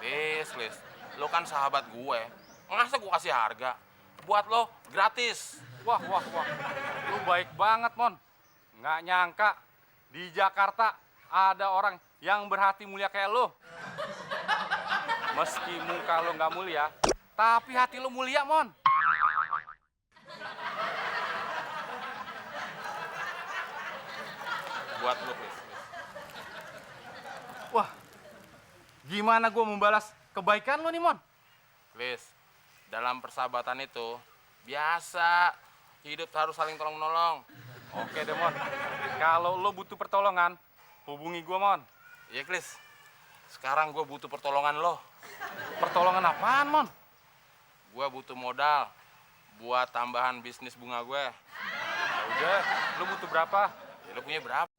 Lis, lo kan sahabat gue. Masa gue kasih harga? Buat lo gratis. Wah, lu baik banget, Mon. Nggak nyangka di Jakarta ada orang yang berhati mulia kayak lu. Meski muka lo nggak mulia, tapi hati lo mulia, Mon. Buat lo, Lis. Wah, gimana gue membalas kebaikan lo nih, Mon? Lis, dalam persahabatan itu biasa hidup harus saling tolong-menolong. Oke deh, Mon. Kalau lo butuh pertolongan, hubungi gue, Mon. Iya, Lis. Sekarang gue butuh pertolongan lo. Pertolongan apaan, Mon? Gue butuh modal buat tambahan bisnis bunga gue. Ya udah, lo butuh berapa? Ya, lo punya berapa?